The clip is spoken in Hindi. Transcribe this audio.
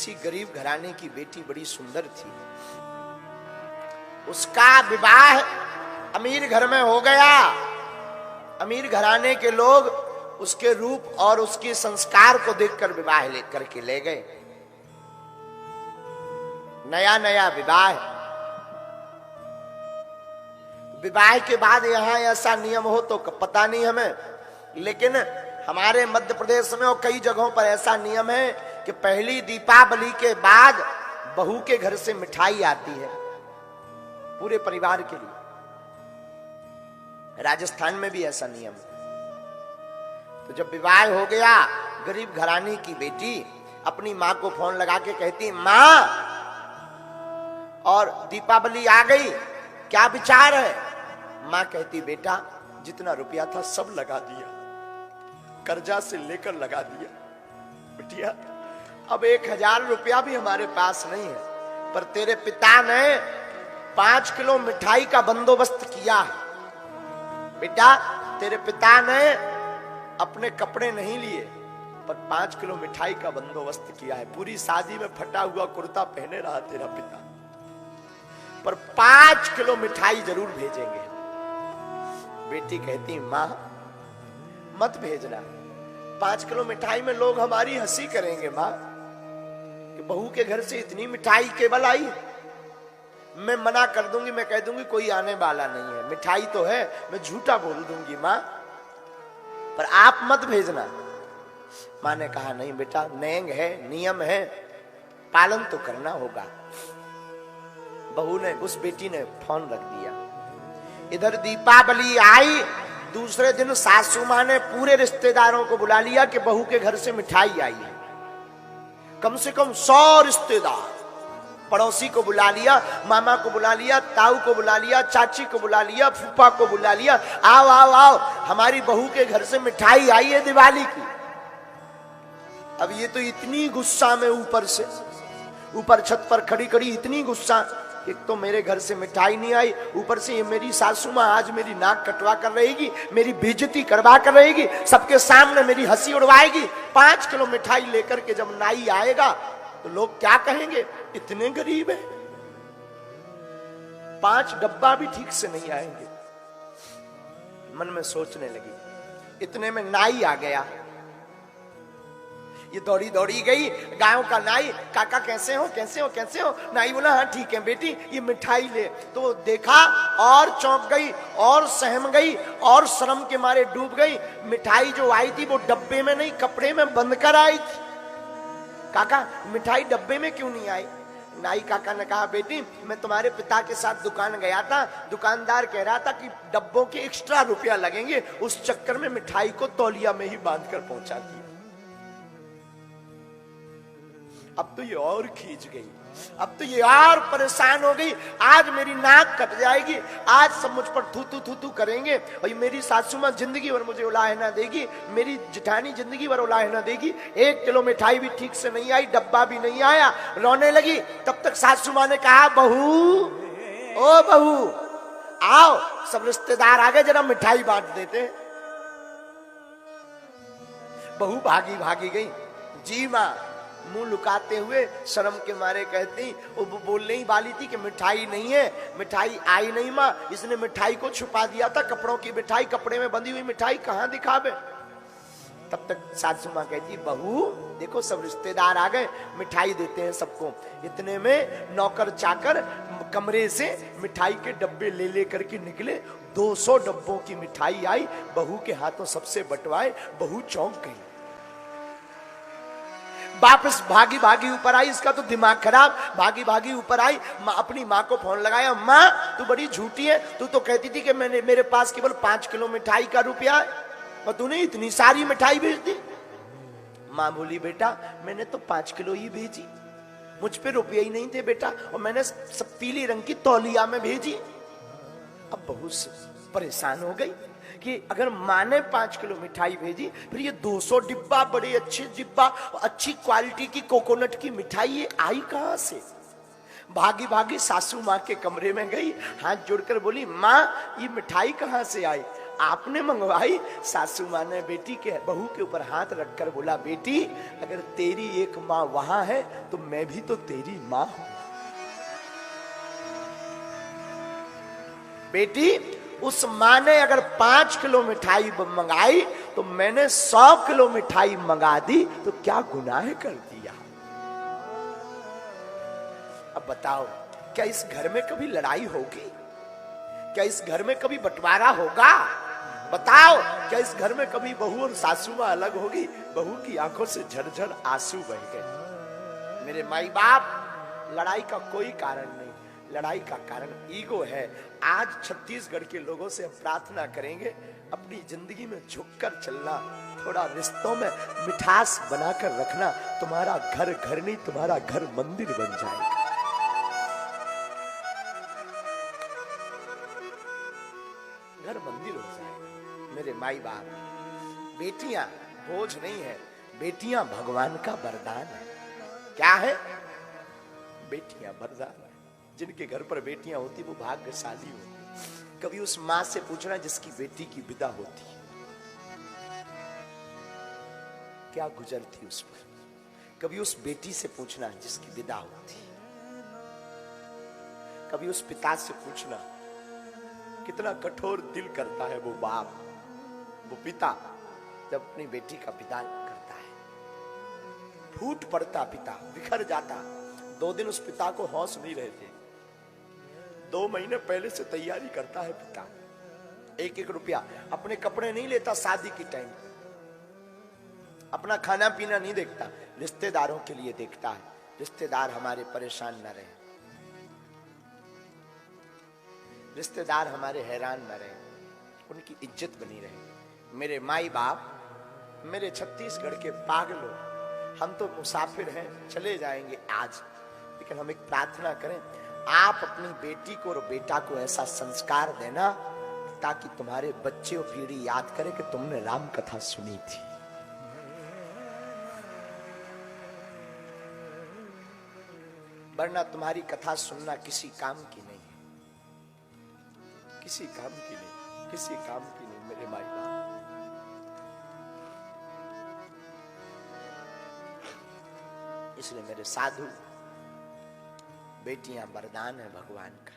किसी गरीब घराने की बेटी बड़ी सुंदर थी। उसका विवाह अमीर घर में हो गया। अमीर घराने के लोग उसके रूप और उसके संस्कार को देखकर विवाह लेकर के ले गए। नया नया विवाह। विवाह के बाद यहां ऐसा नियम हो तो पता नहीं हमें, लेकिन हमारे मध्य प्रदेश में और कई जगहों पर ऐसा नियम है कि पहली दीपावली के बाद बहू के घर से मिठाई आती है पूरे परिवार के लिए। राजस्थान में भी ऐसा नियम है। तो जब विवाह हो गया, गरीब घराने की बेटी अपनी मां को फोन लगा के कहती, मां और दीपावली आ गई, क्या विचार है? मां कहती, बेटा जितना रुपया था सब लगा दिया, कर्जा से लेकर लगा दिया। बिटिया अब 1000 रुपया भी हमारे पास नहीं है, पर तेरे पिता ने 5 किलो मिठाई का बंदोबस्त किया है। बेटा तेरे पिता ने अपने कपड़े नहीं लिए, पर 5 किलो मिठाई का बंदोबस्त किया है। पूरी शादी में फटा हुआ कुर्ता पहने रहा तेरा पिता, पर 5 किलो मिठाई जरूर भेजेंगे। बेटी कहती, मां मत भेजना, 5 किलो मिठाई में लोग हमारी हंसी करेंगे मां, कि बहू के घर से इतनी मिठाई केवल आई। मैं मना कर दूंगी, मैं कह दूंगी कोई आने वाला नहीं है, मिठाई तो है, मैं झूठा बोल दूंगी मां, पर आप मत भेजना। मां ने कहा, नहीं बेटा, नेंग है, नियम है, पालन तो करना होगा। बहू ने, उस बेटी ने फोन रख दिया। इधर दीपावली आई, दूसरे दिन सासू मां ने पूरे रिश्तेदारों को बुला लिया कि बहू के घर से मिठाई आई है। कम से कम 100 रिश्तेदार, पड़ोसी को बुला लिया, मामा को बुला लिया, ताऊ को बुला लिया, चाची को बुला लिया, फूफा को बुला लिया, आओ आओ आओ, हमारी बहू के घर से मिठाई आई है दिवाली की। अब ये तो इतनी गुस्सा में ऊपर छत पर खड़ी खड़ी इतनी गुस्सा, एक तो मेरे घर से मिठाई नहीं आई, ऊपर से ये मेरी सासू मां आज मेरी नाक कटवा कर रहेगी, मेरी बेइज्जती करवा कर रहेगी, सबके सामने मेरी हंसी उड़वाएगी। 5 किलो मिठाई लेकर के जब नाई आएगा तो लोग क्या कहेंगे, इतने गरीब हैं, 5 डब्बा भी ठीक से नहीं आएंगे। मन में सोचने लगी। इतने में नाई आ गया। ये दौड़ी दौड़ी गई, गांव का नाई, काका कैसे हो कैसे हो कैसे हो? नाई बोला, हाँ ठीक है बेटी, ये मिठाई ले। तो देखा और चौंक गई और सहम गई और शर्म के मारे डूब गई। मिठाई जो आई थी वो डब्बे में नहीं, कपड़े में बंद कर आई थी। काका मिठाई डब्बे में क्यों नहीं आई? नाई काका ने कहा, बेटी मैं तुम्हारे पिता के साथ दुकान गया था, दुकानदार कह रहा था कि डब्बों के एक्स्ट्रा रुपया लगेंगे, उस चक्कर में मिठाई को तौलिया में ही बांध कर पहुंचा दिया। अब तो ये और खींच गई, अब तो ये और परेशान हो गई। आज मेरी नाक कट जाएगी, आज सब मुझ पर थू थू करेंगे, और ये मेरी सासू मां जिंदगी भर मुझे उलाहे ना देगी, मेरी जेठानी जिंदगी भर उलाहे ना देगी। 1 किलो मिठाई भी ठीक से नहीं आई, डब्बा भी नहीं आया, रोने लगी। तब तक सासू मां ने कहा, बहू ओ बहू आओ, सब रिश्तेदार आ गए, जरा मिठाई बांट देते। बहू भागी भागी गई। जी मां, मुंह लुकाते हुए शर्म के मारे कहती, वो बोलने ही वाली थी कि मिठाई नहीं है, मिठाई आई नहीं मां, इसने मिठाई को छुपा दिया था, कपड़ों की मिठाई, कपड़े में बंधी हुई मिठाई कहां दिखावे। तब तक सासू मां कहती, बहू देखो सब रिश्तेदार आ गए, मिठाई देते हैं सबको। इतने में नौकर चाकर कमरे से मिठाई के डब्बे ले लेकर के निकले। 200 डब्बों की मिठाई आई, बहू के हाथों सबसे बंटवाए। बहू चौंक गई, वापस भागी भागी ऊपर आई, इसका तो दिमाग खराब। भागी भागी ऊपर आई, अपनी माँ को फोन लगाया, माँ तू बड़ी झूठी है, तू तो कहती थी कि मेरे पास केवल 5 किलो मिठाई का रुपया है, और तूने इतनी सारी मिठाई भेज दी। माँ बोली, बेटा मैंने तो 5 किलो ही भेजी, मुझ पे रुपये ही नहीं थे बेटा, और मैंने सब पीली रंग की तौलिया में भेजी। अब बहुत परेशान हो गई कि अगर माँ ने 5 किलो मिठाई भेजी, फिर ये 200 डिब्बा, बड़े अच्छे डिब्बा, अच्छी क्वालिटी की कोकोनट की मिठाई ये आई कहां से? भागी भागी सासू माँ के कमरे में गई, हाथ जोड़कर बोली, माँ ये मिठाई कहां से आई? आपने मंगवाई। सासू माँ ने बेटी के बहू के ऊपर हाथ रखकर बोला, बेटी अगर तेरी एक माँ वहां है तो मैं भी तो तेरी माँ हूं। बेटी उस माँ ने अगर 5 किलो मिठाई मंगाई तो मैंने 100 किलो मिठाई मंगा दी, तो क्या गुनाह कर दिया। अब बताओ, क्या इस घर में कभी लड़ाई होगी? क्या इस घर में कभी बंटवारा होगा? बताओ, क्या इस घर में कभी बहू और सासू मां अलग होगी? बहू की आंखों से झरझर आंसू बह गए। मेरे माई बाप, लड़ाई का कोई कारण नहीं, लड़ाई का कारण ईगो है। आज छत्तीसगढ़ के लोगों से हम प्रार्थना करेंगे, अपनी जिंदगी में झुककर चलना, थोड़ा रिश्तों में मिठास बनाकर रखना। तुम्हारा घर घर नहीं, तुम्हारा घर मंदिर बन जाएगा। घर मंदिर हो जाएगा। मेरे माई बाप, बेटियां बोझ नहीं है, बेटियां भगवान का वरदान है। क्या है? बेटियां वरदान है। जिनके घर पर बेटियां होती वो भाग्यशाली होती। कभी उस माँ से पूछना जिसकी बेटी की विदा होती, क्या गुजरती उस पर। कभी उस बेटी से पूछना जिसकी विदा होती। कभी उस पिता से पूछना, कितना कठोर दिल करता है वो बाप, वो पिता, जब अपनी बेटी का विदा करता है। फूट पड़ता पिता, बिखर जाता। 2 दिन उस पिता को होश नहीं रहते। 2 महीने पहले से तैयारी करता है पिता। 1-1 रुपया अपने कपड़े नहीं लेता शादी की टाइम, अपना खाना पीना नहीं देखता, रिश्तेदारों के लिए देखता है। रिश्तेदार हमारे परेशान न रहे, रिश्तेदार हमारे हैरान न रहे, उनकी इज्जत बनी रहे। मेरे माई बाप, मेरे छत्तीसगढ़ के पागलों, हम तो मुसाफिर हैं, चले जाएंगे आज, लेकिन हम एक प्रार्थना करें, आप अपनी बेटी को और बेटा को ऐसा संस्कार देना ताकि तुम्हारे बच्चे और पीढ़ी याद करे कि तुमने राम कथा सुनी थी। वरना तुम्हारी कथा सुनना किसी काम की नहीं है, किसी काम की नहीं, किसी काम की नहीं मेरे माई बाप। इसलिए मेरे साधु, बेटियां वरदान है भगवान का।